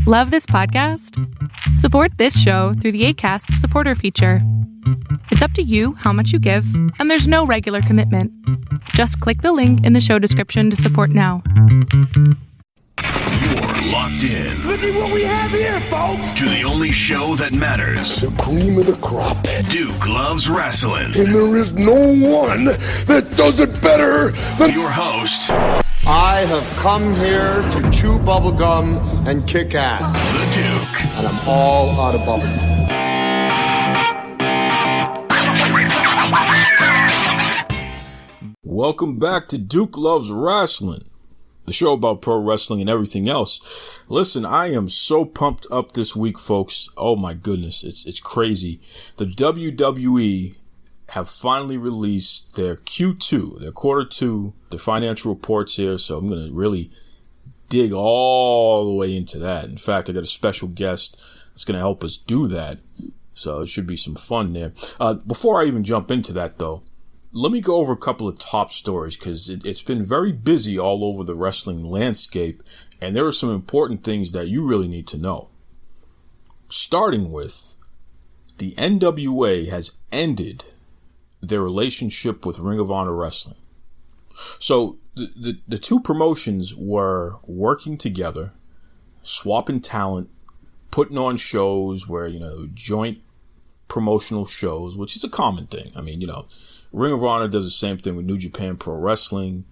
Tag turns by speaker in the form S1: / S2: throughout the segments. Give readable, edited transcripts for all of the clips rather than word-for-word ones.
S1: Love this podcast? Support this show through the Acast supporter feature. It's up to you how much you give, and there's no regular commitment. Just click the link in the show description to support now.
S2: You're locked in.
S3: Look at what we have here, folks!
S2: To the only show that matters.
S3: The cream of the crop.
S2: Duke loves wrestling.
S3: And there is no one that does it better than
S2: your host.
S4: I have come here to chew bubblegum and kick ass.
S2: The Duke.
S4: And I'm all out of bubblegum.
S5: Welcome back to Duke Loves Rasslin, the show about pro wrestling and everything else. Listen, I am so pumped up this week, folks. Oh my goodness, it's crazy. The WWE have finally released their Q2, their quarter two, their financial reports here. So I'm going to really dig all the way into that. In fact, I got a special guest that's going to help us do that. So it should be some fun there. Before I even jump into that, though, let me go over a couple of top stories because it's been very busy all over the wrestling landscape. And there are some important things that you really need to know. Starting with, the NWA has ended their relationship with Ring of Honor Wrestling. So the two promotions were working together, swapping talent, putting on shows where, joint promotional shows, which is a common thing. I mean, Ring of Honor does the same thing with New Japan Pro Wrestling.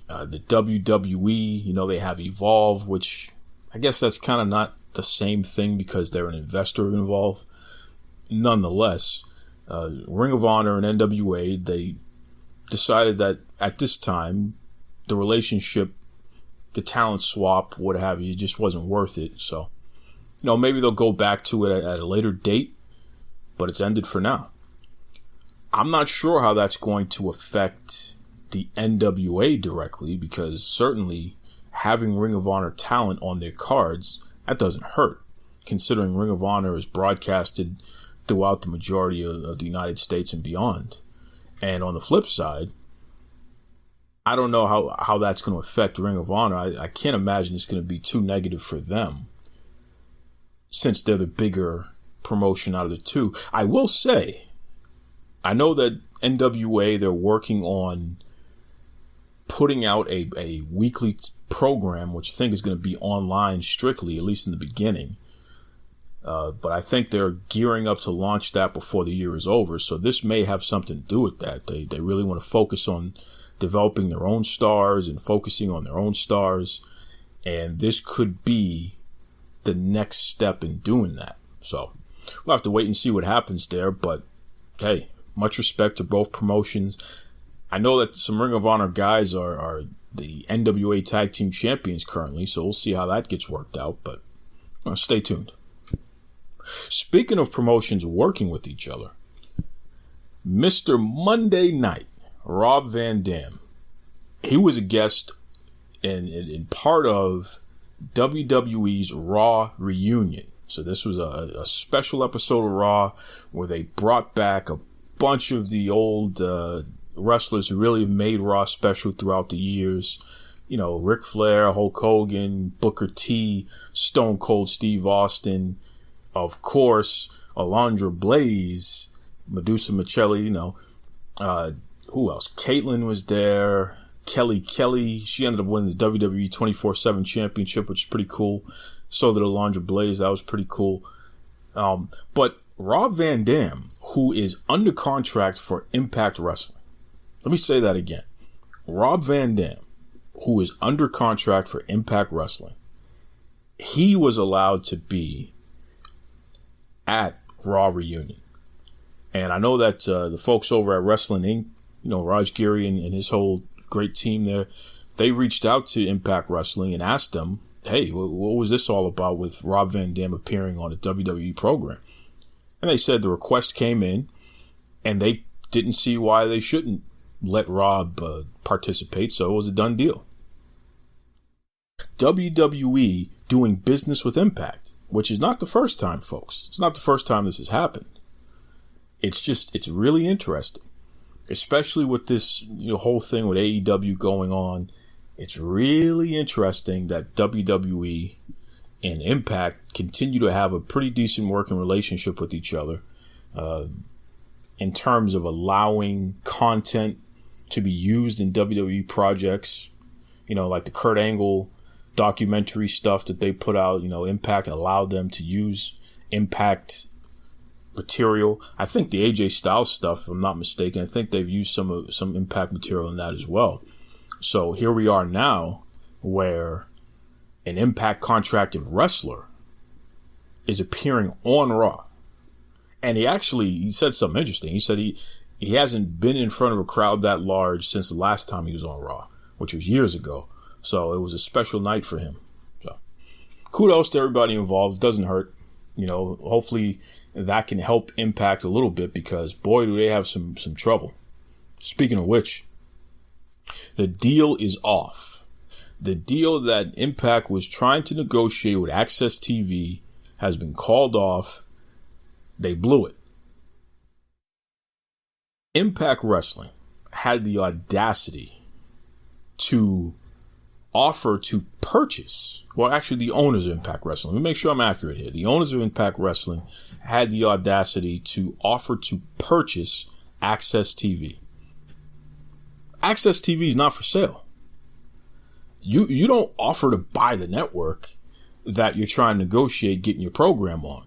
S5: The WWE, they have Evolve, which I guess that's kind of not the same thing because they're an investor involved. Nonetheless, Ring of Honor and NWA, they decided that at this time, the relationship, the talent swap, what have you, just wasn't worth it. So, maybe they'll go back to it at a later date, but it's ended for now. I'm not sure how that's going to affect the NWA directly, because certainly having Ring of Honor talent on their cards, that doesn't hurt, considering Ring of Honor is broadcasted throughout the majority of the United States and beyond. And on the flip side, I don't know how that's going to affect Ring of Honor. I can't imagine it's going to be too negative for them, since they're the bigger promotion out of the two. I will say, I know that NWA, they're working on putting out a weekly program, which I think is going to be online strictly, at least in the beginning. But I think they're gearing up to launch that before the year is over. So this may have something to do with that. They really want to focus on developing their own stars and focusing on their own stars. And this could be the next step in doing that. So we'll have to wait and see what happens there. But hey, much respect to both promotions. I know that some Ring of Honor guys are the NWA Tag Team Champions currently. So we'll see how that gets worked out. But stay tuned. Speaking of promotions working with each other, Mr. Monday Night, Rob Van Dam, he was a guest in part of WWE's Raw reunion. So this was a special episode of Raw where they brought back a bunch of the old wrestlers who really have made Raw special throughout the years. Ric Flair, Hulk Hogan, Booker T, Stone Cold Steve Austin, of course, Alundra Blaze, Medusa Michelli, who else? Caitlyn was there. Kelly, she ended up winning the WWE 24/7 championship, which is pretty cool. So did Alundra Blaze. That was pretty cool. But Rob Van Dam, who is under contract for Impact Wrestling. Let me say that again. Rob Van Dam, who is under contract for Impact Wrestling. He was allowed to be at Raw reunion. And I know that the folks over at Wrestling Inc., Raj Giri and his whole great team there, they reached out to Impact Wrestling and asked them, hey, what was this all about with Rob Van Dam appearing on a WWE program? And they said the request came in and they didn't see why they shouldn't let Rob participate, so it was a done deal. WWE doing business with Impact, which is not the first time, folks. It's not the first time this has happened. It's really interesting, especially with this whole thing with AEW going on. It's really interesting that WWE and Impact continue to have a pretty decent working relationship with each other in terms of allowing content to be used in WWE projects, like the Kurt Angle documentary stuff that they put out. Impact allowed them to use Impact material. I think the AJ Styles stuff, if I'm not mistaken, I think they've used some Impact material in that as well. So here we are now where an Impact contracted wrestler is appearing on Raw. And he said something interesting. He said he hasn't been in front of a crowd that large since the last time he was on Raw, which was years ago. So it was a special night for him. So kudos to everybody involved. It doesn't hurt. Hopefully that can help Impact a little bit, because boy, do they have some trouble. Speaking of which, the deal is off. The deal that Impact was trying to negotiate with Access TV has been called off. They blew it. Impact Wrestling had the audacity to offer to purchase, well, actually the owners of Impact Wrestling, let me make sure I'm accurate here. The owners of Impact Wrestling had the audacity to offer to purchase Access TV. Access TV is not for sale. You don't offer to buy the network that you're trying to negotiate getting your program on,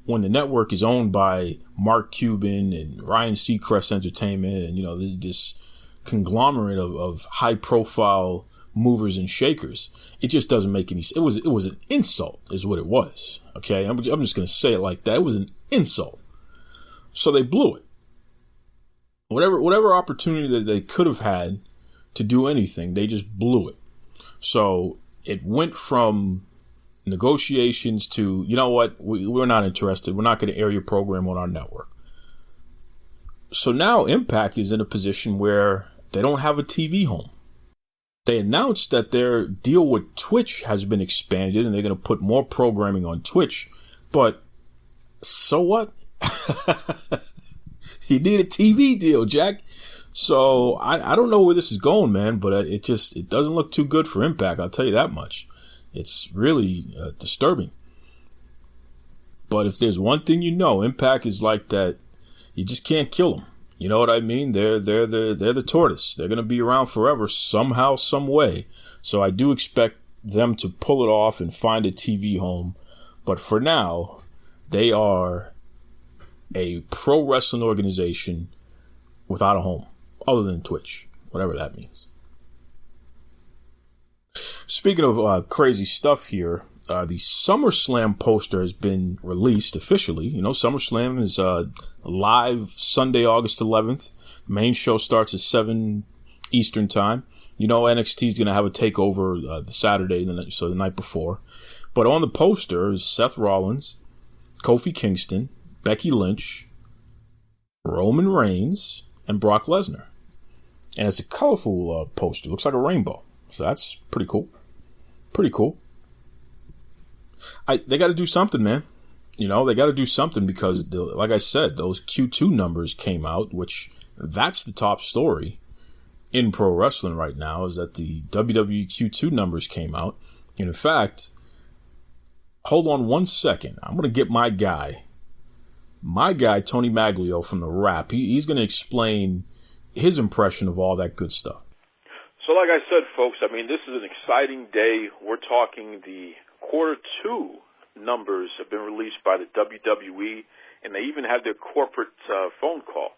S5: when the network is owned by Mark Cuban and Ryan Seacrest Entertainment and, this conglomerate of high profile movers and shakers. It just doesn't make any sense. It was an insult is what it was. Okay. I'm just going to say it like that. It was an insult. So they blew it. Whatever opportunity that they could have had to do anything, they just blew it. So it went from negotiations to, you know what, we're not interested. We're not going to air your program on our network. So now Impact is in a position where they don't have a TV home. They announced that their deal with Twitch has been expanded and they're going to put more programming on Twitch. But so what? You need a TV deal, Jack. So I don't know where this is going, man, but it doesn't look too good for Impact. I'll tell you that much. It's really disturbing. But if there's one thing Impact is like that. You just can't kill them. You know what I mean? They're the tortoise. They're going to be around forever somehow, some way. So I do expect them to pull it off and find a TV home. But for now, they are a pro wrestling organization without a home, other than Twitch, whatever that means. Speaking of crazy stuff here, the SummerSlam poster has been released officially. SummerSlam is live Sunday, August 11th. The main show starts at 7 Eastern time. NXT is going to have a takeover the Saturday, so the night before. But on the poster is Seth Rollins, Kofi Kingston, Becky Lynch, Roman Reigns, and Brock Lesnar. And it's a colorful poster. It looks like a rainbow. So that's pretty cool. Pretty cool. They got to do something, man. They got to do something because, like I said, those Q2 numbers came out, which that's the top story in pro wrestling right now, is that the WWE Q2 numbers came out. And in fact, hold on one second. I'm going to get my guy, Tony Maglio from The Wrap. He's going to explain his impression of all that good stuff.
S6: So like I said, folks, this is an exciting day. We're talking the quarter two numbers have been released by the WWE, and they even had their corporate phone call.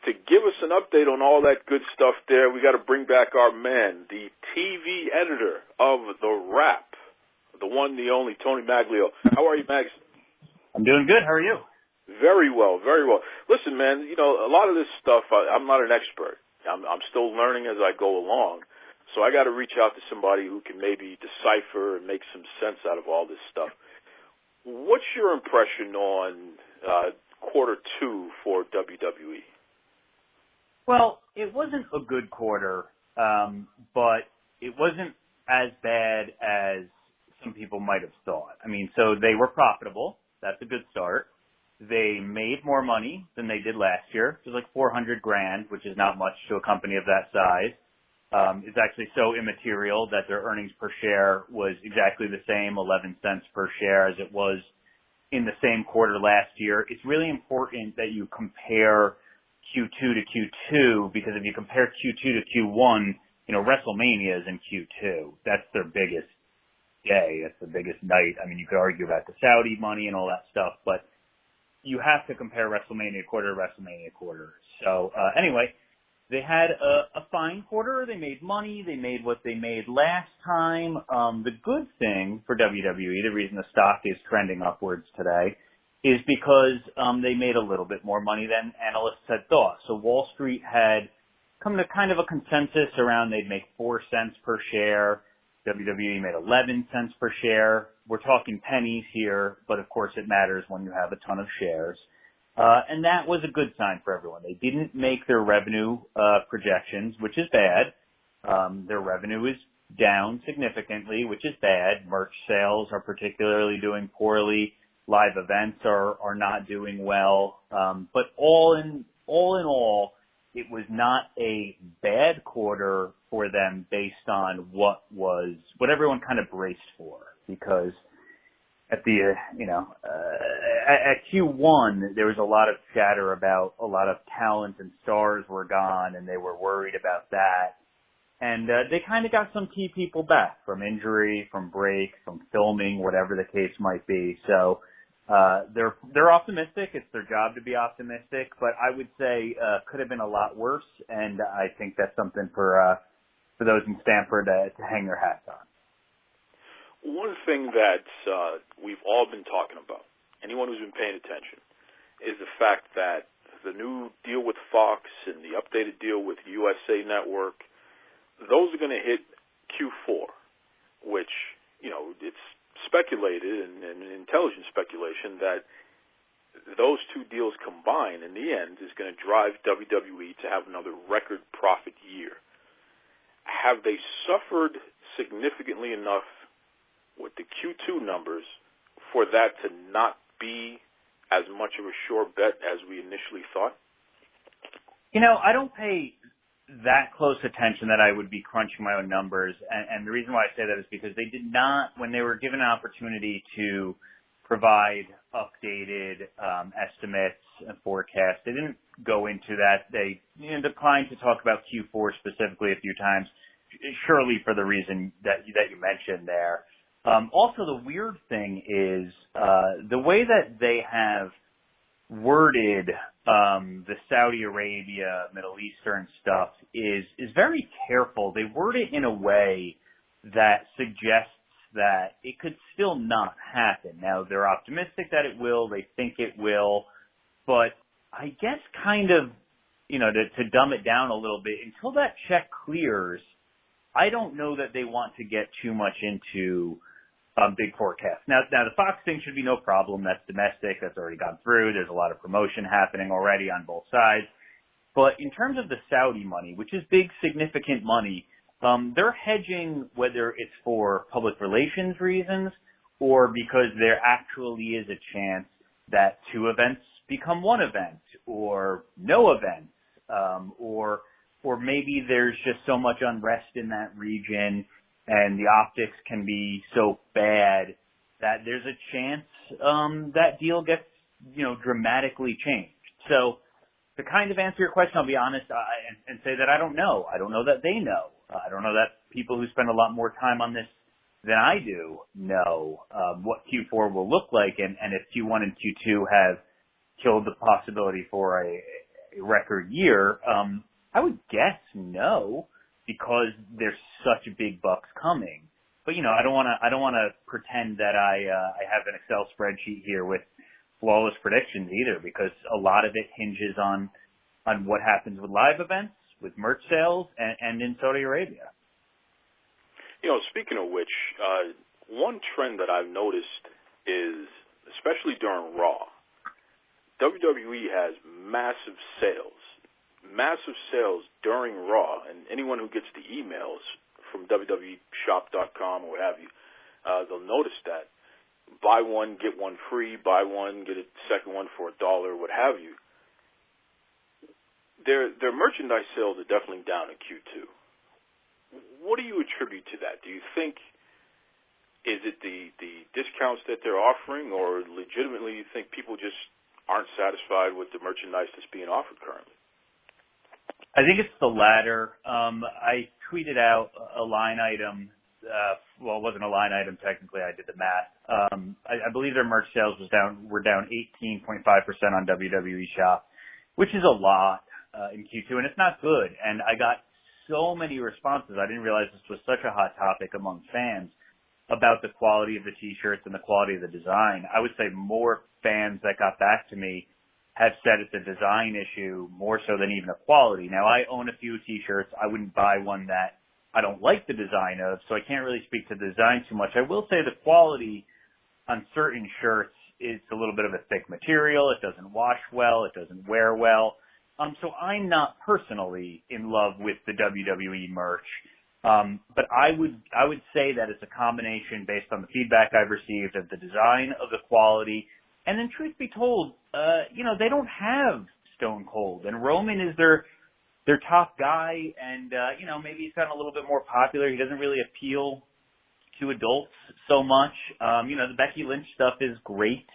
S6: To give us an update on all that good stuff there, we got to bring back our man, the TV editor of The Wrap, the one, the only, Tony Maglio. How are you, Mags?
S7: I'm doing good. How are you?
S6: Very well, very well. Listen, man, a lot of this stuff, I'm not an expert. I'm still learning as I go along. So I got to reach out to somebody who can maybe decipher and make some sense out of all this stuff. What's your impression on quarter two for WWE?
S7: Well, it wasn't a good quarter, but it wasn't as bad as some people might have thought. So they were profitable. That's a good start. They made more money than they did last year. It was like $400,000, which is not much to a company of that size. is actually so immaterial that their earnings per share was exactly the same, 11 cents per share, as it was in the same quarter last year. It's really important that you compare Q2 to Q2, because if you compare Q2 to Q1, WrestleMania is in Q2. That's their biggest day. That's the biggest night. I mean, you could argue about the Saudi money and all that stuff, but you have to compare WrestleMania quarter to WrestleMania quarter. So, anyway, they had a fine quarter. They made money. They made what they made last time. The good thing for WWE, the reason the stock is trending upwards today, is because they made a little bit more money than analysts had thought. So Wall Street had come to kind of a consensus around they'd make 4 cents per share. WWE made 11 cents per share. We're talking pennies here, but of course it matters when you have a ton of shares. And that was a good sign for everyone. They didn't make their revenue projections, which is bad. Their revenue is down significantly, which is bad. Merch sales are particularly doing poorly. Live events are not doing well. But all in all, it was not a bad quarter for them based on what everyone kind of braced for, because at Q1, there was a lot of chatter about a lot of talent and stars were gone, and they were worried about that. And they kind of got some key people back from injury, from break, from filming, whatever the case might be. So they're optimistic. It's their job to be optimistic, but I would say could have been a lot worse. And I think that's something for those in Stamford to hang their hats on.
S6: One thing that we've all been talking about, anyone who's been paying attention, is the fact that the new deal with Fox and the updated deal with USA Network, those are going to hit Q4, which, it's speculated and intelligent speculation that those two deals combined in the end is going to drive WWE to have another record profit year. Have they suffered significantly enough with the Q2 numbers for that to not be as much of a sure bet as we initially thought?
S7: I don't pay that close attention that I would be crunching my own numbers. And the reason why I say that is because they did not, when they were given an opportunity to provide updated estimates and forecasts, they didn't go into that. They declined to talk about Q4 specifically a few times, surely for the reason that you mentioned there. Also, the weird thing is the way that they have worded the Saudi Arabia, Middle Eastern stuff is very careful. They word it in a way that suggests that it could still not happen. Now, they're optimistic that it will. They think it will. But I guess kind of, to dumb it down a little bit, until that check clears, I don't know that they want to get too much into big forecast. Now the Fox thing should be no problem. That's domestic. That's already gone through. There's a lot of promotion happening already on both sides. But in terms of the Saudi money, which is big, significant money, they're hedging whether it's for public relations reasons or because there actually is a chance that 2 events become 1 event or no events, or maybe there's just so much unrest in that region and the optics can be so bad that there's a chance that deal gets, dramatically changed. So to kind of answer your question, I'll be honest and say that I don't know. I don't know that they know. I don't know that people who spend a lot more time on this than I do know what Q4 will look like and if Q1 and Q2 have killed the possibility for a record year. I would guess no, because there's such big bucks coming. But I don't want to pretend that I have an Excel spreadsheet here with flawless predictions either, because a lot of it hinges on what happens with live events, with merch sales, and in Saudi Arabia.
S6: Speaking of which, one trend that I've noticed is, especially during Raw, WWE has massive sales during Raw, and anyone who gets the emails from WWEshop.com or what have you, they'll notice that. Buy one, get one free, buy one, get a second one for $1, what have you. Their merchandise sales are definitely down in Q2. what do you attribute to that? Do you think, is it the discounts that they're offering, or legitimately you think people just aren't satisfied with the merchandise that's being offered currently?
S7: I think it's the latter. I tweeted out a line item. Well, it wasn't a line item technically. I did the math. I believe their merch sales were down 18.5% on WWE Shop, which is a lot in Q2, and it's not good. And I got so many responses. I didn't realize this was such a hot topic among fans about the quality of the T-shirts and the quality of the design. I would say more fans that got back to me have said it's a design issue more so than even a quality. Now, I own a few T-shirts. I wouldn't buy one that I don't like the design of, so I can't really speak to the design too much. I will say the quality on certain shirts is a little bit of a thick material. It doesn't wash well. It doesn't wear well. So I'm not personally in love with the WWE merch. But I would say that it's a combination based on the feedback I've received of the design, of the quality, and then truth be told, they don't have Stone Cold, and Roman is their top guy, and maybe he's gotten a little bit more popular. He doesn't really appeal to adults so much. The Becky Lynch stuff is great.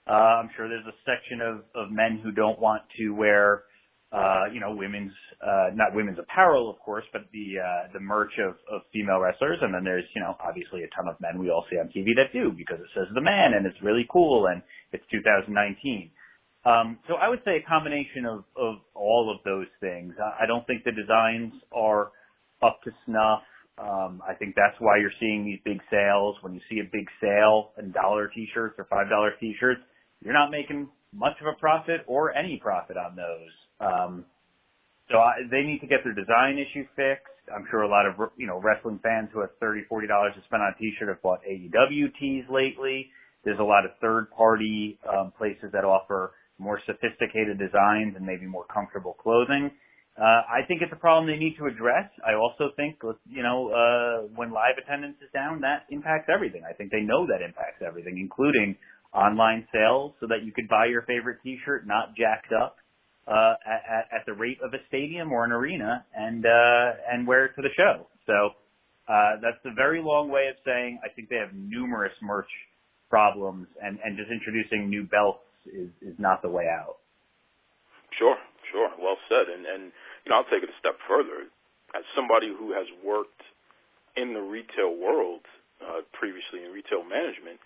S7: I'm sure there's a section of men who don't want to wear women's, not women's apparel, of course, but the merch of female wrestlers. And then there's, obviously a ton of men we all see on TV that do, because it says the man and it's really cool and it's 2019. So I would say a combination of all of those things. I don't think the designs are up to snuff. I think that's why you're seeing these big sales. When you see a big sale in $1 T-shirts or $5 T-shirts, you're not making much of a profit or any profit on those. They need to get their design issue fixed. I'm sure a lot of, wrestling fans who have $30, $40 to spend on a T-shirt have bought AEW tees lately. There's a lot of third-party places that offer more sophisticated designs and maybe more comfortable clothing. I think it's a problem they need to address. I also think, when live attendance is down, that impacts everything. I think they know that impacts everything, including online sales, so that you could buy your favorite T-shirt not jacked up at the rate of a stadium or an arena and wear it to the show. So that's a very long way of saying I think they have numerous merch problems, and just introducing new belts is not the way out. Sure.
S6: Well said. And I'll take it a step further. As somebody who has worked in the retail world previously in retail management,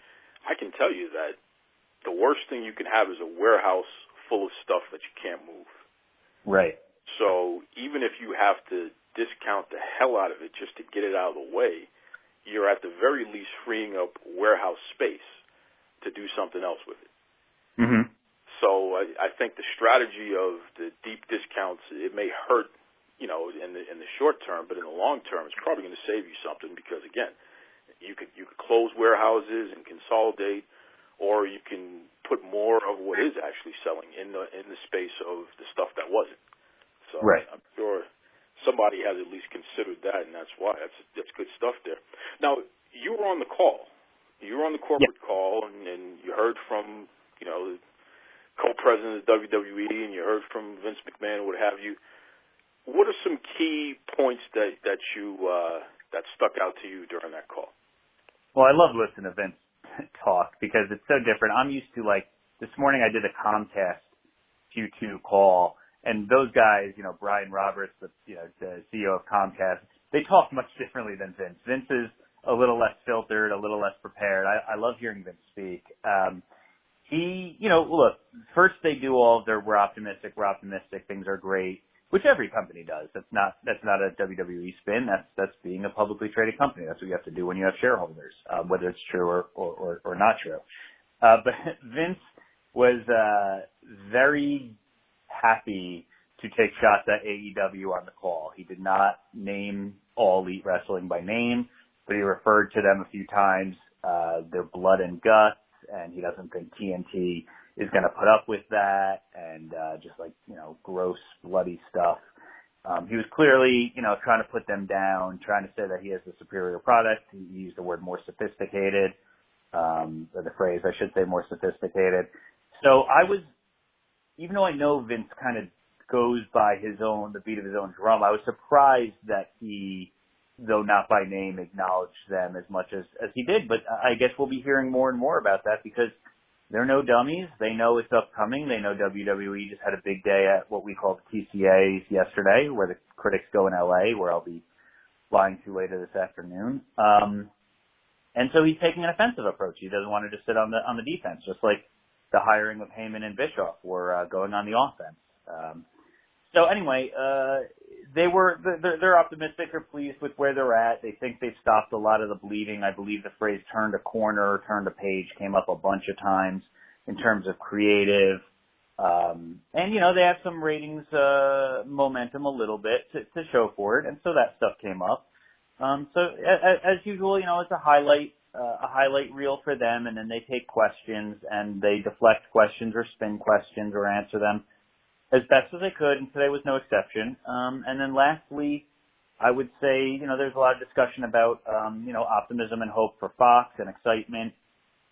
S6: I can tell you that the worst thing you can have is a warehouse full of stuff that you can't move.
S7: Right.
S6: So even if you have to discount the hell out of it just to get it out of the way, you're at the very least freeing up warehouse space to do something else with it.
S7: Mm-hmm.
S6: So I think the strategy of the deep discounts, it may hurt, in the short term, but in the long term, it's probably going to save you something, because again, you could close warehouses and consolidate, or you can put more of what is actually selling in the space of the stuff that wasn't. So
S7: right.
S6: I'm sure somebody has at least considered that, and that's why that's good stuff there. Now, you were on the call. You were on the corporate call, and you heard from the co-president of WWE, and you heard from Vince McMahon, what have you. What are some key points that stuck out to you during that call?
S7: Well, I love listening to Vince talk because it's so different. I'm used to, this morning I did a Comcast Q2 call, and those guys, Brian Roberts, the CEO of Comcast, they talk much differently than Vince. Vince is a little less filtered, a little less prepared. I love hearing Vince speak. Look, first they do all of their we're optimistic, things are great, which every company does. That's not a WWE spin. That's being a publicly traded company. That's what you have to do when you have shareholders, whether it's true or not true. But Vince was very happy to take shots at AEW on the call. He did not name All Elite Wrestling by name, but he referred to them a few times, their blood and guts, and he doesn't think TNT is going to put up with that, and gross, bloody stuff. He was clearly, trying to put them down, trying to say that he has a superior product. He used the word more sophisticated, or the phrase, I should say, more sophisticated. So even though I know Vince kind of goes by the beat of his own drum, I was surprised that he though not by name, acknowledge them as much as he did. But I guess we'll be hearing more and more about that because they're no dummies. They know it's upcoming. They know WWE just had a big day at what we call the TCAs yesterday, where the critics go in LA, where I'll be flying to later this afternoon. And so he's taking an offensive approach. He doesn't want to just sit on the defense, just like the hiring of Heyman and Bischoff were going on the offense. So anyway, they're optimistic. They're pleased with where they're at. They think they've stopped a lot of the bleeding. I believe the phrase "turned a corner," "turned a page" came up a bunch of times in terms of creative. And they have some ratings momentum a little bit to show for it, and so that stuff came up. So as usual, it's a highlight reel for them, and then they take questions and they deflect questions or spin questions or answer them as best as they could, and today was no exception. And then lastly, I would say, there's a lot of discussion about, optimism and hope for Fox and excitement,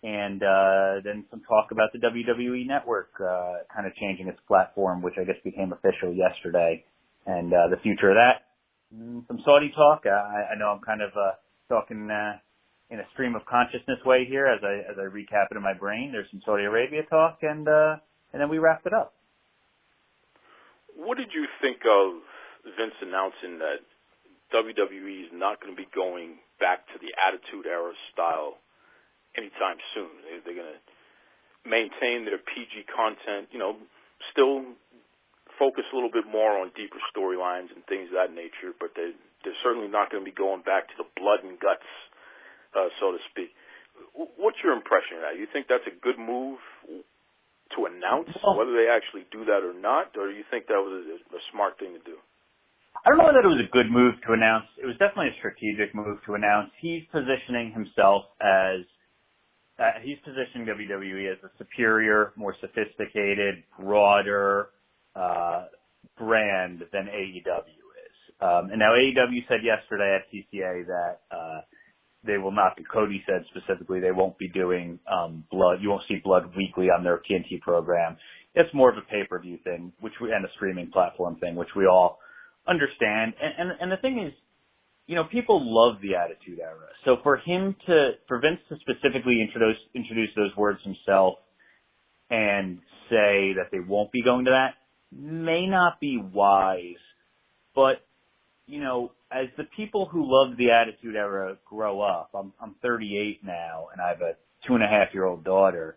S7: and then some talk about the WWE Network kind of changing its platform, which I guess became official yesterday, and the future of that. Some Saudi talk. I know I'm kind of talking in a stream of consciousness way here as I recap it in my brain. There's some Saudi Arabia talk, and then we wrapped it up.
S6: What did you think of Vince announcing that WWE is not going to be going back to the Attitude Era style anytime soon? They're going to maintain their PG content, still focus a little bit more on deeper storylines and things of that nature, but they're certainly not going to be going back to the blood and guts, so to speak. What's your impression of that? You think that's a good move to announce, whether they actually do that or not, or you think that was a smart thing to do?
S7: I don't know that it was a good move to announce. It was definitely a strategic move to announce. He's positioning himself as he's positioning WWE as a superior, more sophisticated, broader brand than AEW is. And now AEW said yesterday at TCA that they will not be, Cody said specifically, they won't be doing blood. You won't see blood weekly on their TNT program. It's more of a pay-per-view thing, and a streaming platform thing, which we all understand. And the thing is, people love the Attitude Era. So for Vince to specifically introduce those words himself and say that they won't be going to that may not be wise, but as the people who loved the Attitude Era grow up, I'm 38 now, and I have a 2.5-year-old daughter.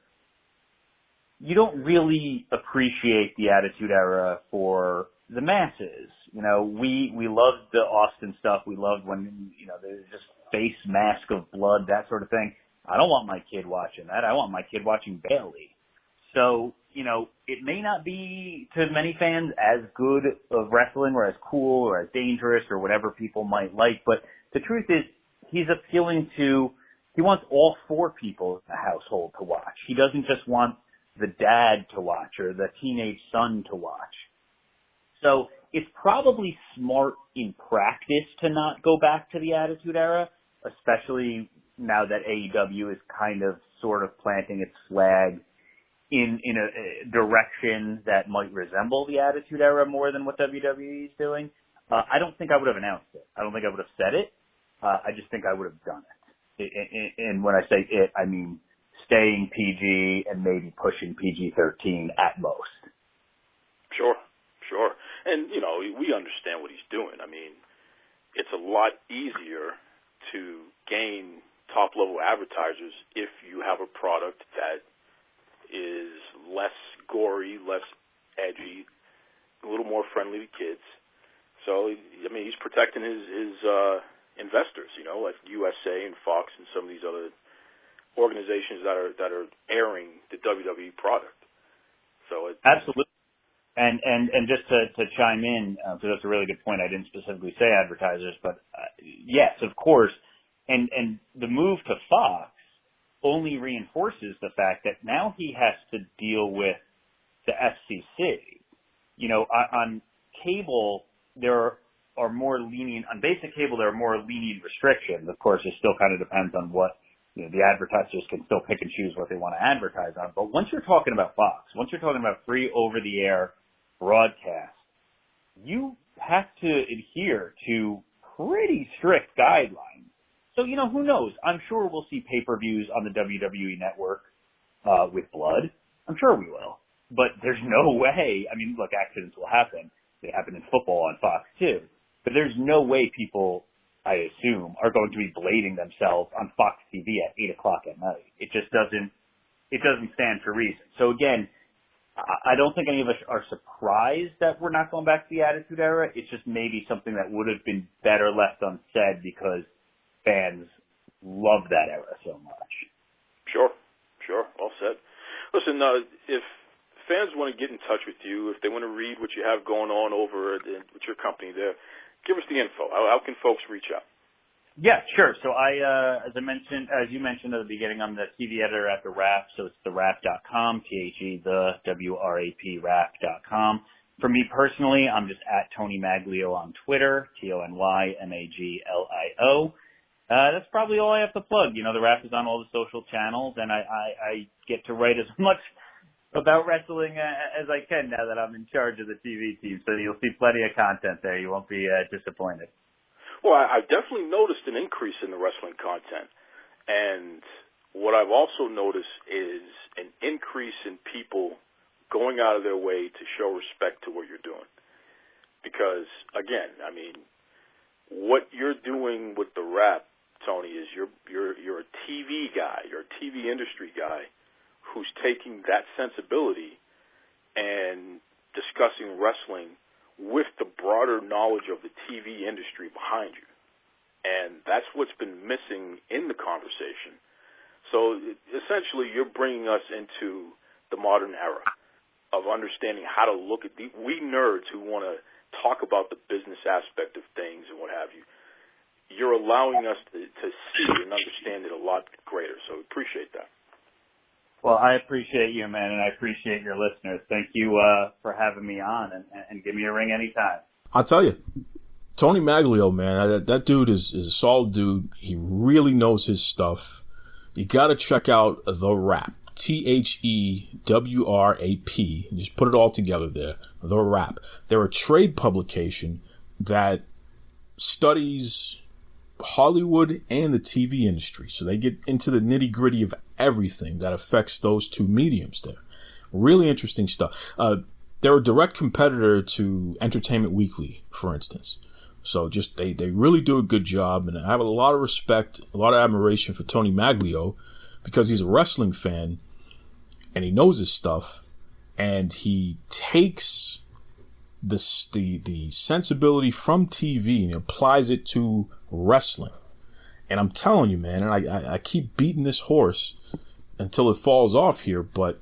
S7: You don't really appreciate the Attitude Era for the masses. We loved the Austin stuff. We loved when, there's just face mask of blood, that sort of thing. I don't want my kid watching that. I want my kid watching Bailey. So, it may not be to many fans as good of wrestling or as cool or as dangerous or whatever people might like, but the truth is he wants all 4 people in the household to watch. He doesn't just want the dad to watch or the teenage son to watch. So it's probably smart in practice to not go back to the Attitude Era, especially now that AEW is kind of sort of planting its flag in a direction that might resemble the Attitude Era more than what WWE is doing. I don't think I would have announced it. I don't think I would have said it. I just think I would have done it. And when I say it, I mean staying PG and maybe pushing PG-13 at most.
S6: Sure. And, we understand what he's doing. I mean, it's a lot easier to gain top-level advertisers if you have a product that is less gory, less edgy, a little more friendly to kids. So, he's protecting his investors, like USA and Fox and some of these other organizations that are airing the WWE product. So
S7: absolutely. And just to chime in, because that's a really good point. I didn't specifically say advertisers, but yes, of course. And the move to Fox only reinforces the fact that now he has to deal with the FCC. On cable, there are more lenient, on basic cable, there are more lenient restrictions. Of course, it still kind of depends on what, the advertisers can still pick and choose what they want to advertise on. But once you're talking about Fox, once you're talking about free over-the-air broadcast, you have to adhere to pretty strict guidelines. So, who knows? I'm sure we'll see pay-per-views on the WWE network with blood. I'm sure we will. But there's no way. I mean, look, accidents will happen. They happen in football on Fox too. But there's no way people, I assume, are going to be blading themselves on Fox TV at 8 o'clock at night. It just doesn't stand for reason. So again, I don't think any of us are surprised that we're not going back to the Attitude Era. It's just maybe something that would have been better left unsaid because fans love that era so much. Sure. Well said. Listen, if fans want to get in touch with you, if they want to read what you have going on over with your company there, give us the info. How can folks reach out? Yeah, sure. So as you mentioned at the beginning, I'm the TV editor at The Wrap, so it's thewrap.com, TheWRAP Wrap.com. For me personally, I'm just at Tony Maglio on Twitter, TonyMaglio. That's probably all I have to plug. The Wrap is on all the social channels, and I get to write as much about wrestling as I can now that I'm in charge of the TV team. So you'll see plenty of content there. You won't be disappointed. Well, I've definitely noticed an increase in the wrestling content. And what I've also noticed is an increase in people going out of their way to show respect to what you're doing. Because, again, I mean, what you're doing with The Wrap, Tony, is you're a TV guy. You're a TV industry guy who's taking that sensibility and discussing wrestling with the broader knowledge of the TV industry behind you. And that's what's been missing in the conversation. So essentially you're bringing us into the modern era of understanding how to look at we nerds who want to talk about the business aspect of things and what have you. You're allowing us to see and understand it a lot greater. So appreciate that. Well, I appreciate you, man, and I appreciate your listeners. Thank you for having me on, and give me a ring anytime.
S5: I'll tell you, Tony Maglio, man, that dude is a solid dude. He really knows his stuff. You got to check out The Wrap, TheWRAP. Just put it all together there, The Wrap. They're a trade publication that studies Hollywood and the TV industry. So they get into the nitty gritty of everything that affects those two mediums there. Really interesting stuff. They're a direct competitor to Entertainment Weekly, for instance. So just they really do a good job. And I have a lot of respect, a lot of admiration for Tony Maglio because he's a wrestling fan and he knows his stuff and he takes the sensibility from TV and applies it to wrestling. And I'm telling you, man, and I keep beating this horse until it falls off here, but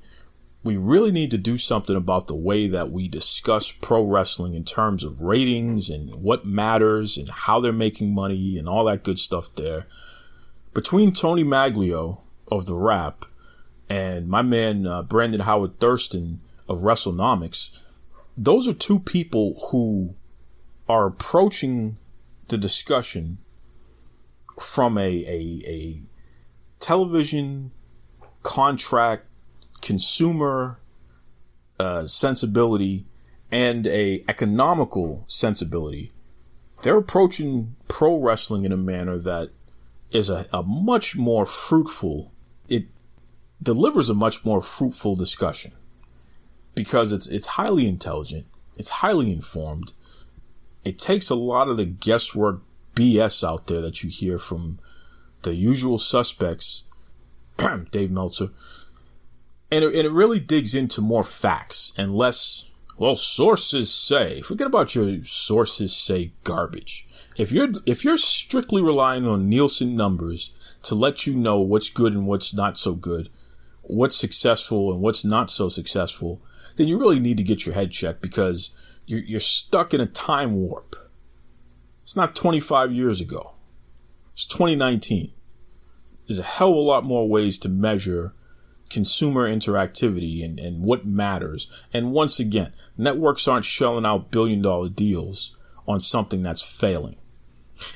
S5: we really need to do something about the way that we discuss pro wrestling in terms of ratings and what matters and how they're making money and all that good stuff there. Between Tony Maglio of The Wrap and my man Brandon Howard Thurston of WrestleNomics, those are two people who are approaching the discussion from a television contract consumer sensibility and a economical sensibility. They're approaching pro wrestling in a manner that is a much more fruitful, it delivers a much more fruitful discussion because it's highly intelligent, it's highly informed. It takes a lot of the guesswork BS out there that you hear from the usual suspects, Dave Meltzer, and it really digs into more facts and less, well, sources say. Forget about your sources say garbage. If you're strictly relying on Nielsen numbers to let you know what's good and what's not so good, what's successful and what's not so successful, then you really need to get your head checked because you're stuck in a time warp. It's not 25 years ago. It's 2019. There's a hell of a lot more ways to measure consumer interactivity and what matters. And once again, networks aren't shelling out billion-dollar deals on something that's failing.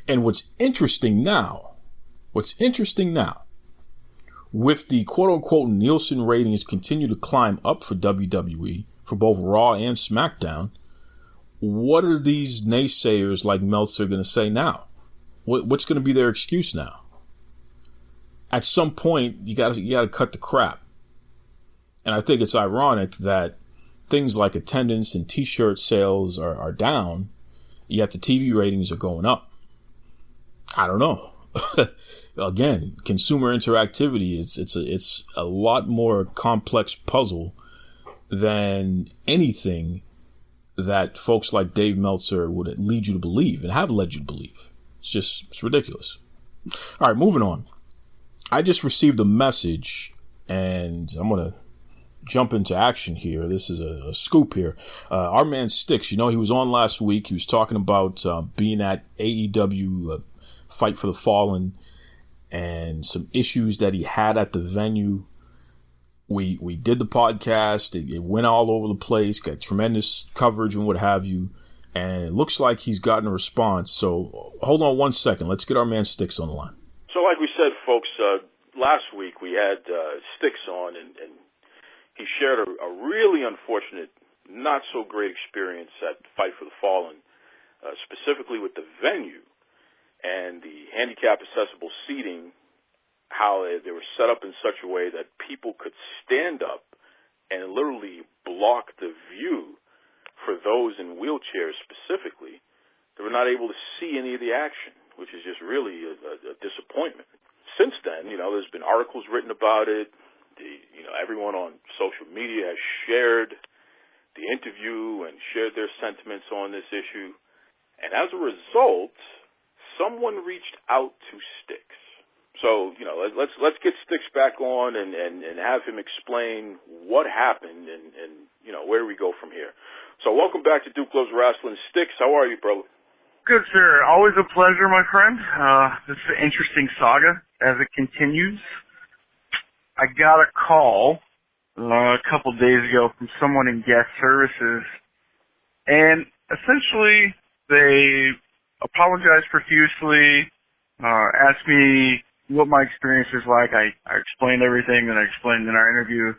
S5: And what's interesting now, with the quote-unquote Nielsen ratings continue to climb up for WWE, for both Raw and SmackDown, what are these naysayers like Meltzer going to say now? What's going to be their excuse now? At some point, you got to cut the crap. And I think it's ironic that things like attendance and T-shirt sales are down, yet the TV ratings are going up. I don't know. Again, consumer interactivity it's a lot more complex puzzle than anything that folks like Dave Meltzer would lead you to believe and have led you to believe. It's ridiculous. All right, moving on. I just received a message, and I'm going to jump into action here. This is a scoop here. Our man Styx, he was on last week. He was talking about being at AEW Fight for the Fallen and some issues that he had at the venue. We did the podcast. It went all over the place, got tremendous coverage and what have you. And it looks like he's gotten a response. So hold on one second. Let's get our man Styx on the line.
S6: So like we said, folks, last week we had Styx on, and he shared a really unfortunate, not so great experience at Fight for the Fallen, specifically with the venue and the handicap accessible seating, how they were set up in such a way that people could stand up and literally block the view for those in wheelchairs specifically. They were not able to see any of the action, which is just really a disappointment. Since then, there's been articles written about it. Everyone on social media has shared the interview and shared their sentiments on this issue. And as a result, someone reached out to Styx. So, let's get Styx back on and have him explain what happened and where we go from here. So welcome back to Duke Loves Rasslin. Styx, how are you, brother?
S8: Good, sir. Always a pleasure, my friend. This is an interesting saga as it continues. I got a call a couple days ago from someone in guest services, and essentially they apologized profusely, asked me what my experience is like. I explained everything that I explained in our interview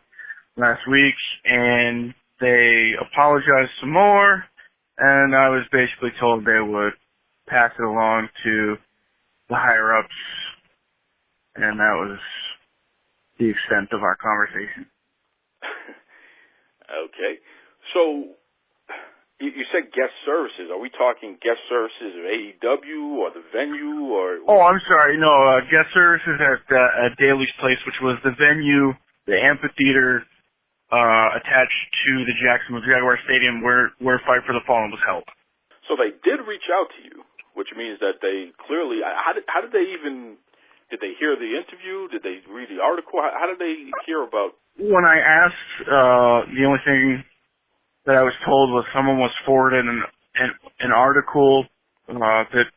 S8: last week, and they apologized some more, and I was basically told they would pass it along to the higher-ups, and that was the extent of our conversation.
S6: Okay. So you said guest services. Are we talking guest services of AEW or the venue or?
S8: Oh, I'm sorry. No, guest services at Daly's Place, which was the venue, the amphitheater attached to the Jacksonville Jaguar Stadium where Fight for the Fallen was held.
S6: So they did reach out to you, which means that they clearly. How did they even? Did they hear the interview? Did they read the article? How did they hear about?
S8: When I asked, the only thing that I was told was someone was forwarded an article that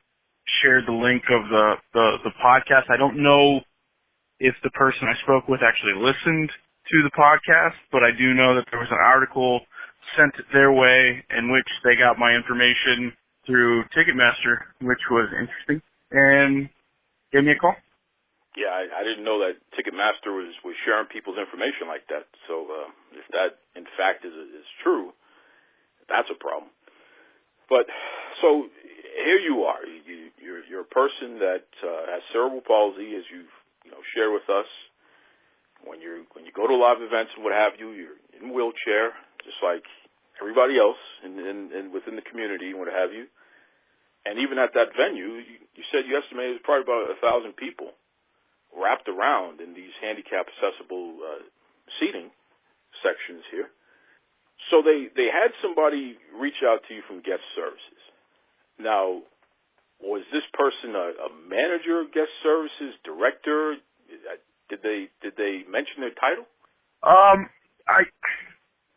S8: shared the link of the podcast. I don't know if the person I spoke with actually listened to the podcast, but I do know that there was an article sent their way in which they got my information through Ticketmaster, which was interesting, and gave me a call.
S6: Yeah, I didn't know that Ticketmaster was sharing people's information like that. So if that, in fact, is true, that's a problem. But so here you are. You're a person that has cerebral palsy, as you've shared with us. When you go to live events and what have you, you're in a wheelchair, just like everybody else in within the community and what have you. And even at that venue, you said you estimated it was probably about 1,000 people wrapped around in these handicap accessible seating sections here. So they had somebody reach out to you from guest services. Now, was this person a manager of guest services, director? Did they mention their title?
S8: I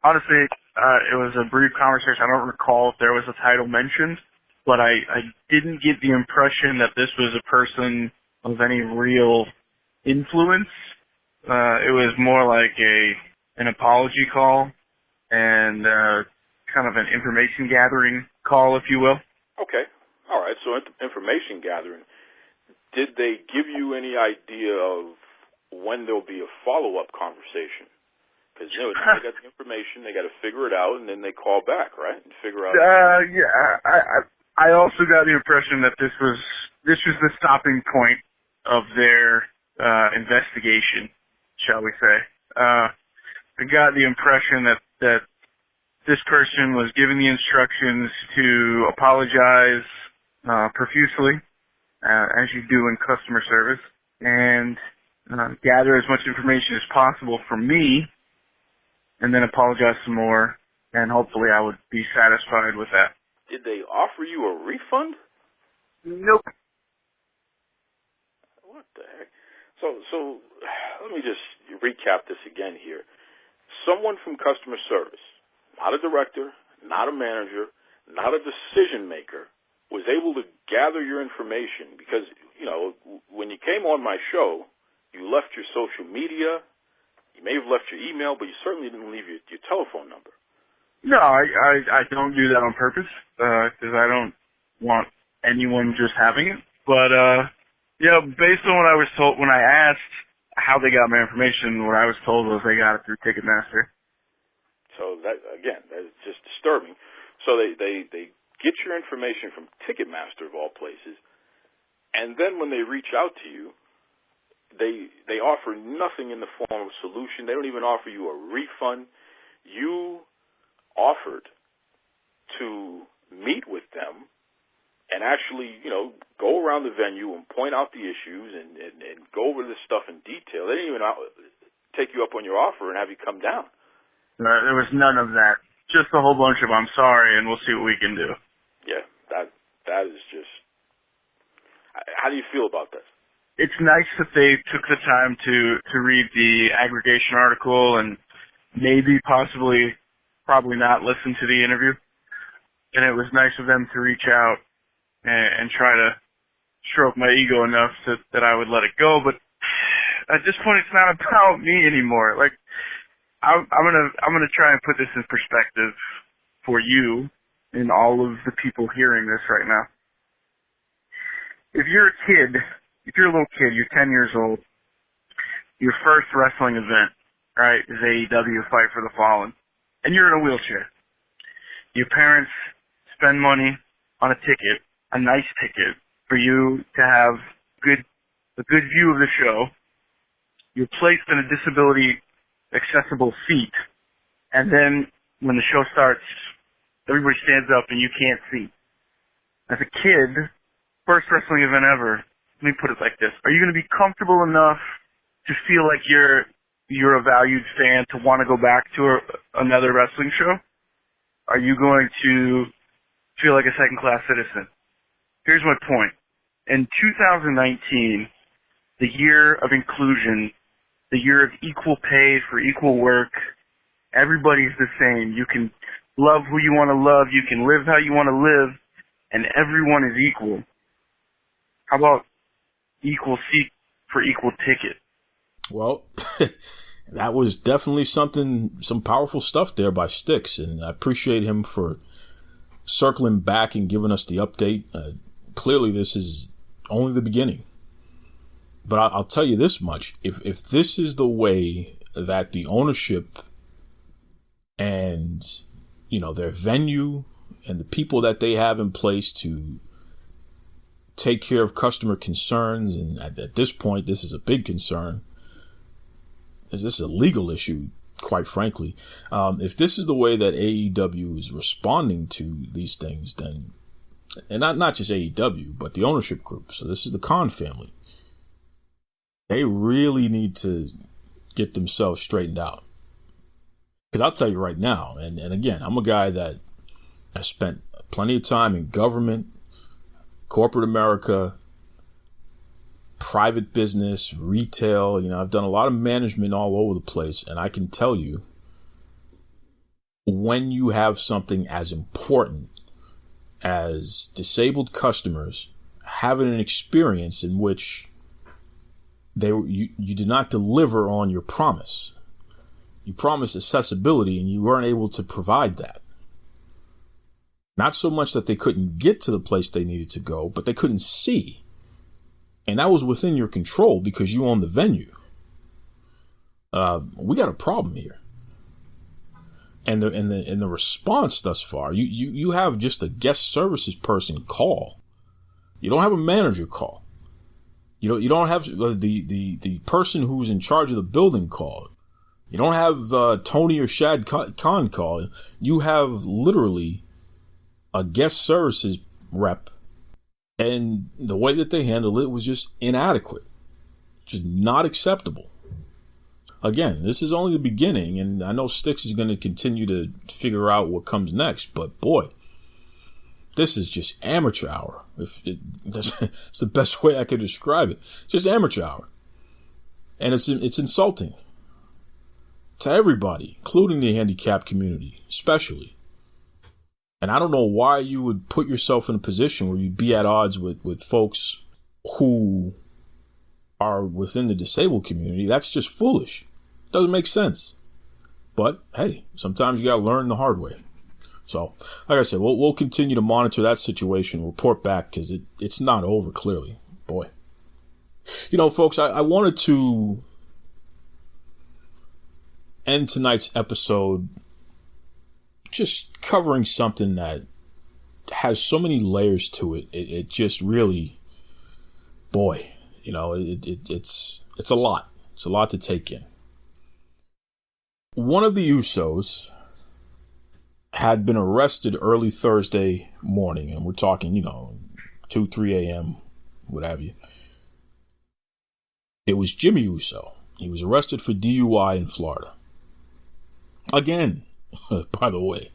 S8: honestly, it was a brief conversation. I don't recall if there was a title mentioned, but I didn't get the impression that this was a person of any real influence. It was more like an apology call and kind of an information gathering call, if you will.
S6: Okay. All right. So information gathering. Did they give you any idea of when there'll be a follow-up conversation? Because they got the information, they got to figure it out, and then they call back, right? And figure out.
S8: Yeah. I also got the impression that this was this was the stopping point of their investigation, shall we say. I got the impression that this person was given the instructions to apologize profusely, as you do in customer service, and gather as much information as possible from me, and then apologize some more, and hopefully I would be satisfied with that.
S6: Did they offer you a refund?
S8: Nope.
S6: What the heck? So let me just recap this again here. Someone from customer service, not a director, not a manager, not a decision maker, was able to gather your information because, you know, when you came on my show, you left your social media, you may have left your email, but you certainly didn't leave your telephone number.
S8: No, I don't do that on purpose, because I don't want anyone just having it. But, yeah, based on what I was told, when I asked how they got my information, what I was told was they got it through Ticketmaster.
S6: So that, again, that is just disturbing. So they get your information from Ticketmaster, of all places, and then when they reach out to you, they offer nothing in the form of solution. They don't even offer you a refund. You offered to meet with them and actually, you know, go around the venue and point out the issues and go over this stuff in detail. They didn't even take you up on your offer and have you come down.
S8: There was none of that. Just a whole bunch of "I'm sorry" and "we'll see what we can do."
S6: Yeah, that is just. How do you feel about this?
S8: It's nice that they took the time to read the aggregation article and maybe probably not listen to the interview. And it was nice of them to reach out and try to stroke my ego enough that I would let it go. But at this point, it's not about me anymore. Like, I'm gonna try and put this in perspective for you and all of the people hearing this right now. If you're a little kid, you're 10 years old, your first wrestling event, right, is AEW Fight for the Fallen, and you're in a wheelchair. Your parents spend money on a ticket, a nice ticket, for you to have a good view of the show. You're placed in a disability accessible seat, and then when the show starts, everybody stands up and you can't see. As a kid, first wrestling event ever, let me put it like this. Are you going to be comfortable enough to feel like you're a valued fan to want to go back to another wrestling show? Are you going to feel like a second-class citizen? Here's my point. In 2019, the year of inclusion, the year of equal pay for equal work, everybody's the same. You can love who you want to love, you can live how you want to live, and everyone is equal. How about equal seat for equal ticket?
S5: Well, that was definitely some powerful stuff there by Styx, and I appreciate him for circling back and giving us the update. Clearly, this is only the beginning. But I'll tell you this much. If this is the way that the ownership and, you know, their venue and the people that they have in place to take care of customer concerns, and at this point, this is a big concern. This is a legal issue, quite frankly. If this is the way that AEW is responding to these things, then, and not just AEW, but the ownership group. So this is the Khan family. They really need to get themselves straightened out. Because I'll tell you right now, and again, I'm a guy that has spent plenty of time in government, corporate America, private business, retail. You know, I've done a lot of management all over the place, and I can tell you, when you have something as important as disabled customers having an experience in which you did not deliver on your promise. You promised accessibility and you weren't able to provide that. Not so much that they couldn't get to the place they needed to go, but they couldn't see. And that was within your control because you own the venue. We got a problem here. And the response thus far, you have just a guest services person call You don't have a manager call. You don't have the person who's in charge of the building call. You don't have Tony or Shad Khan call. You have literally a guest services rep, and the way that they handled it was just inadequate, just not acceptable. Again, this is only the beginning, and I know Styx is going to continue to figure out what comes next, but boy, this is just amateur hour. It's the best way I could describe it. It's just amateur hour. And it's insulting to everybody, including the handicapped community, especially. And I don't know why you would put yourself in a position where you'd be at odds with folks who are within the disabled community. That's just foolish. Doesn't make sense. But hey, sometimes you gotta learn the hard way. So, like I said, we'll continue to monitor that situation, report back, because it's not over, clearly. Boy. You know, folks, I wanted to end tonight's episode just covering something that has so many layers to it. It just really, boy, you know, it's a lot. It's a lot to take in. One of the Usos had been arrested early Thursday morning, and we're talking, 2, 3 a.m., what have you. It was Jimmy Uso. He was arrested for DUI in Florida. Again, by the way.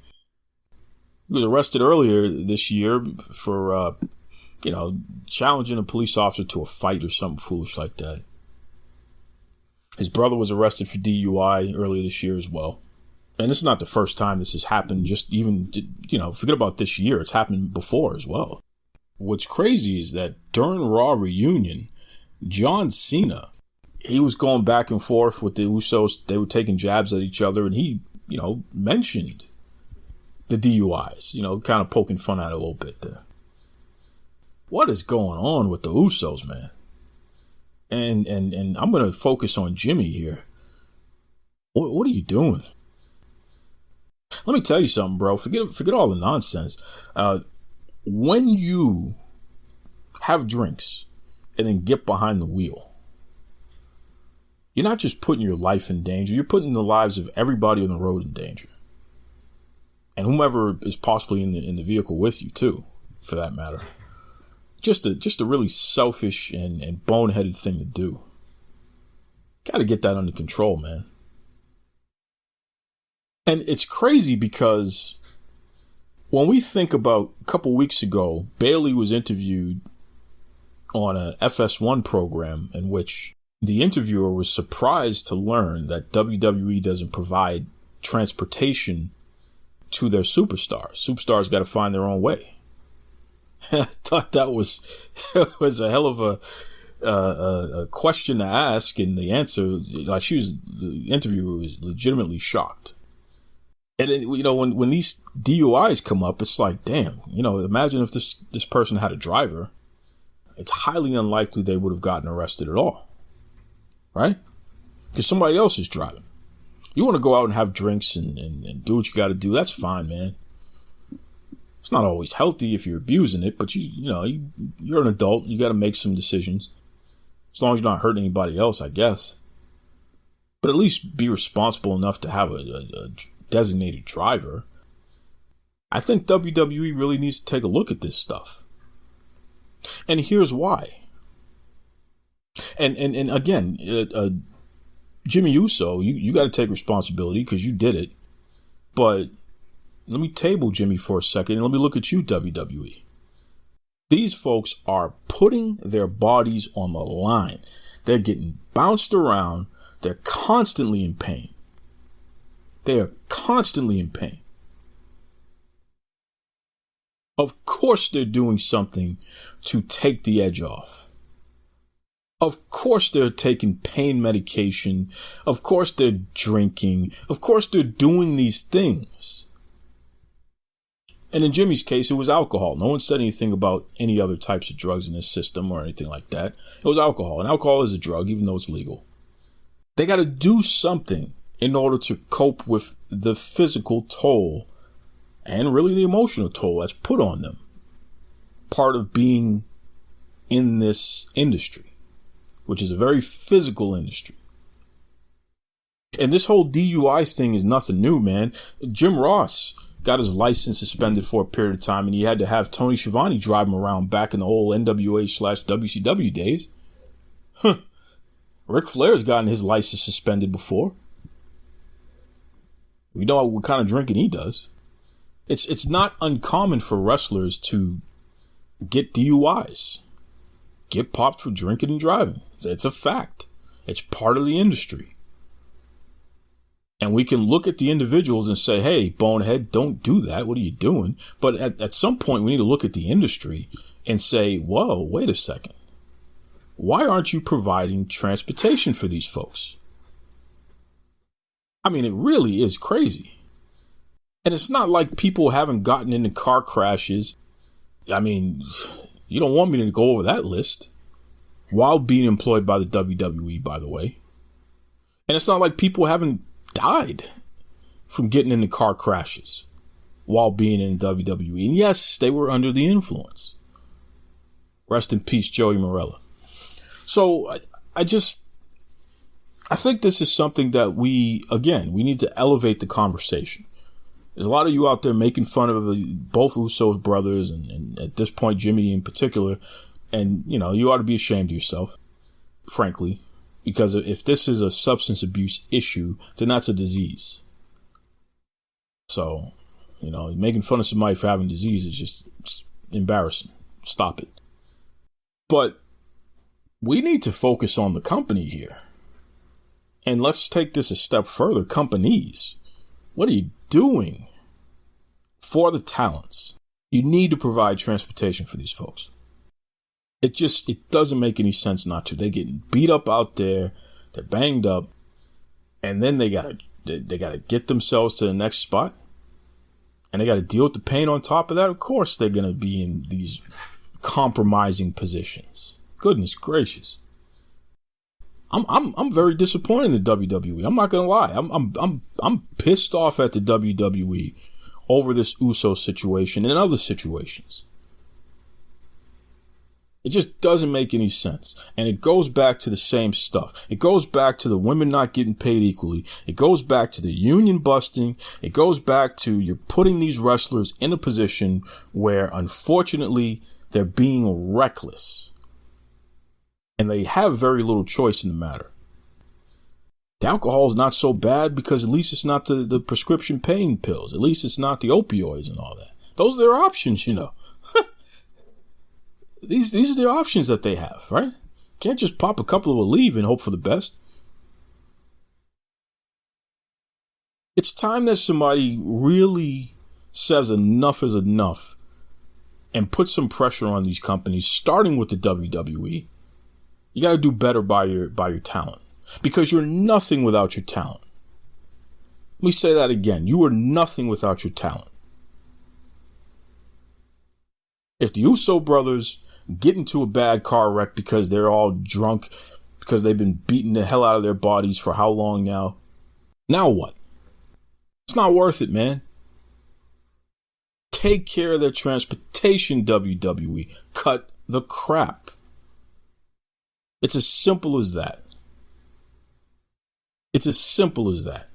S5: He was arrested earlier this year for, challenging a police officer to a fight or something foolish like that. His brother was arrested for DUI earlier this year as well. And this is not the first time this has happened, just even, forget about this year. It's happened before as well. What's crazy is that during Raw Reunion, John Cena, he was going back and forth with the Usos. They were taking jabs at each other, and he, mentioned the DUIs, kind of poking fun at it a little bit there. What is going on with the Usos, man? And I'm going to focus on Jimmy here. What are you doing? Let me tell you something, bro. Forget all the nonsense. When you have drinks and then get behind the wheel, you're not just putting your life in danger. You're putting the lives of everybody on the road in danger. And whomever is possibly in the vehicle with you, too, for that matter. Just a really selfish and boneheaded thing to do. Got to get that under control, man. And it's crazy because when we think about a couple weeks ago, Bayley was interviewed on a FS1 program in which the interviewer was surprised to learn that WWE doesn't provide transportation to their superstars. Superstars got to find their own way. I thought that was a hell of a question to ask, and the answer, the interviewer was legitimately shocked. And when these DUIs come up, it's like, damn, imagine if this person had a driver. It's highly unlikely they would have gotten arrested at all, right? Because somebody else is driving. You want to go out and have drinks and do what you got to do. That's fine, man. It's not always healthy if you're abusing it, but you're an adult. You got to make some decisions. As long as you're not hurting anybody else, I guess. But at least be responsible enough to have a designated driver. I think WWE really needs to take a look at this stuff. And here's why. And again, Jimmy Uso, you got to take responsibility because you did it. But let me table Jimmy for a second and let me look at you, WWE. These folks are putting their bodies on the line. They're getting bounced around. They're constantly in pain. They are constantly in pain. Of course they're doing something to take the edge off. Of course they're taking pain medication. Of course they're drinking. Of course they're doing these things. And in Jimmy's case, it was alcohol. No one said anything about any other types of drugs in his system or anything like that. It was alcohol. And alcohol is a drug, even though it's legal. They got to do something in order to cope with the physical toll and really the emotional toll that's put on them. Part of being in this industry, which is a very physical industry. And this whole DUI thing is nothing new, man. Jim Ross got his license suspended for a period of time, and he had to have Tony Schiavone drive him around back in the old NWA/WCW days. Ric Flair's gotten his license suspended before. We know what kind of drinking he does. It's not uncommon for wrestlers to get DUIs, get popped for drinking and driving. It's a fact. It's part of the industry. And we can look at the individuals and say, hey, bonehead, don't do that. What are you doing? But at some point, we need to look at the industry and say, whoa, wait a second. Why aren't you providing transportation for these folks? I mean, it really is crazy. And it's not like people haven't gotten into car crashes. I mean, you don't want me to go over that list while being employed by the WWE, by the way. And it's not like people haven't died from getting into car crashes while being in WWE. And yes, they were under the influence. Rest in peace, Joey Morella. So I think this is something that we need to elevate the conversation. There's a lot of you out there making fun of both Usos brothers and at this point, Jimmy in particular. And, you know, you ought to be ashamed of yourself, frankly. Because if this is a substance abuse issue, then that's a disease. So, you know, making fun of somebody for having disease is just embarrassing. Stop it. But we need to focus on the company here. And let's take this a step further. Companies, what are you doing for the talents? You need to provide transportation for these folks. It doesn't make any sense not to. They're getting beat up out there. They're banged up. And then they gotta get themselves to the next spot. And they gotta deal with the pain on top of that. Of course they're gonna be in these compromising positions. Goodness gracious. I'm very disappointed in the WWE. I'm not gonna lie. I'm pissed off at the WWE over this Uso situation and other situations. It just doesn't make any sense. And it goes back to the same stuff. It goes back to the women not getting paid equally. It goes back to the union busting. It goes back to you're putting these wrestlers in a position where, unfortunately, they're being reckless. And they have very little choice in the matter. The alcohol is not so bad because at least it's not the prescription pain pills. At least it's not the opioids and all that. Those are their options, you know. These are the options that they have, right? Can't just pop a couple of Aleve and hope for the best. It's time that somebody really says enough is enough and put some pressure on these companies, starting with the WWE. You got to do better by your talent because you're nothing without your talent. Let me say that again. You are nothing without your talent. If the Uso brothers get into a bad car wreck because they're all drunk, because they've been beating the hell out of their bodies for how long now? Now what? It's not worth it, man. Take care of their transportation, WWE. Cut the crap. It's as simple as that. It's as simple as that.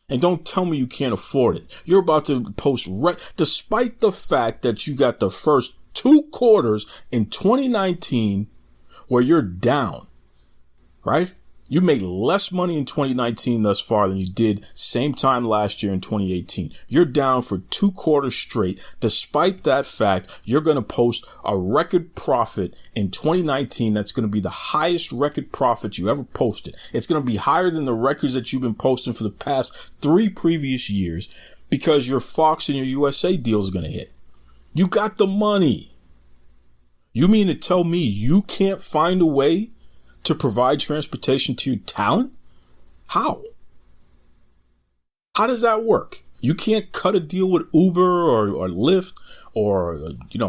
S5: And don't tell me you can't afford it. You're about to post, despite the fact that you got the first 2 quarters in 2019 where you're down, right? You made less money in 2019 thus far than you did same time last year in 2018. You're down for 2 quarters straight. Despite that fact, you're going to post a record profit in 2019 that's going to be the highest record profit you ever posted. It's going to be higher than the records that you've been posting for the past 3 previous years because your Fox and your USA deal is going to hit. You got the money. You mean to tell me you can't find a way to provide transportation to your talent? How? How does that work? You can't cut a deal with Uber or Lyft or,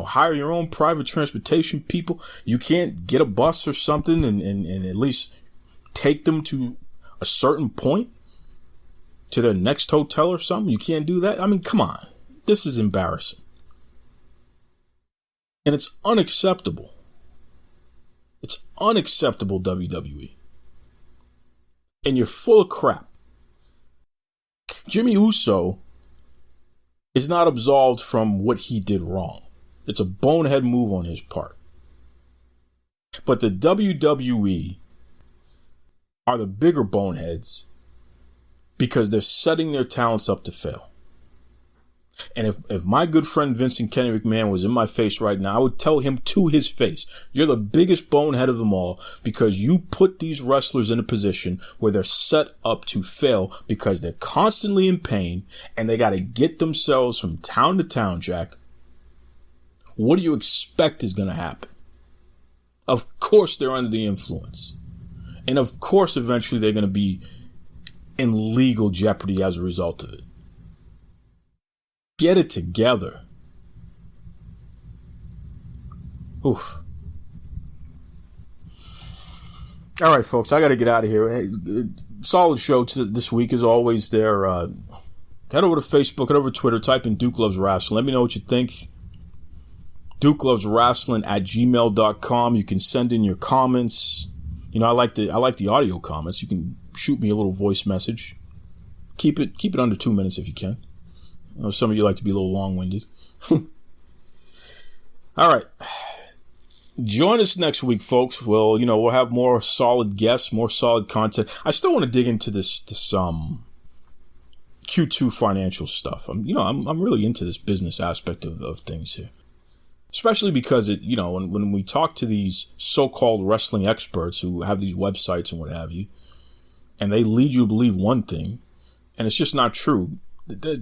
S5: hire your own private transportation people. You can't get a bus or something and at least take them to a certain point to their next hotel or something. You can't do that. I mean, come on. This is embarrassing. And it's unacceptable. It's unacceptable, WWE. And you're full of crap. Jimmy Uso is not absolved from what he did wrong. It's a bonehead move on his part. But the WWE are the bigger boneheads because they're setting their talents up to fail. And if my good friend Vincent Kenny McMahon was in my face right now, I would tell him to his face, you're the biggest bonehead of them all because you put these wrestlers in a position where they're set up to fail because they're constantly in pain and they got to get themselves from town to town, Jack. What do you expect is going to happen? Of course they're under the influence. And of course eventually they're going to be in legal jeopardy as a result of it. Get it together. Oof. All right, folks, I got to get out of here. Hey, solid show this week as always there. Head over to Facebook, head over to Twitter, type in Duke Loves Rasslin. Let me know what you think. DukeLovesWrestling@gmail.com. You can send in your comments. You know, I like the audio comments. You can shoot me a little voice message. Keep it under 2 minutes if you can. I know some of you like to be a little long-winded. All right. Join us next week, folks. Well, you know, we'll have more solid guests, more solid content. I still want to dig into this Q2 financial stuff. I'm really into this business aspect of things here. Especially because when we talk to these so-called wrestling experts who have these websites and what have you, and they lead you to believe one thing, and it's just not true. They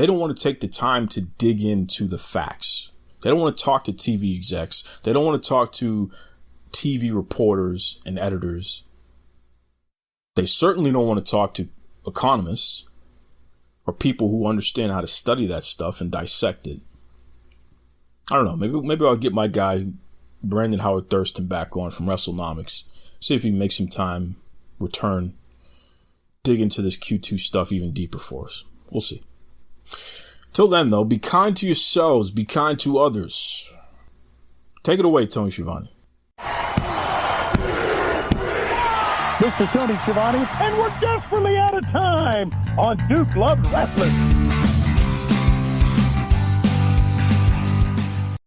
S5: don't want to take the time to dig into the facts. They don't want to talk to TV execs. They don't want to talk to TV reporters and editors. They certainly don't want to talk to economists or people who understand how to study that stuff and dissect it. I don't know. Maybe I'll get my guy Brandon Howard Thurston back on from WrestleNomics. See if he makes some time, return, dig into this Q2 stuff even deeper for us. We'll see. Till then, though, be kind to yourselves, be kind to others. Take it away, Tony Schiavone.
S9: Mr. Tony Schiavone, and we're desperately out of time on Duke Loves Wrestling.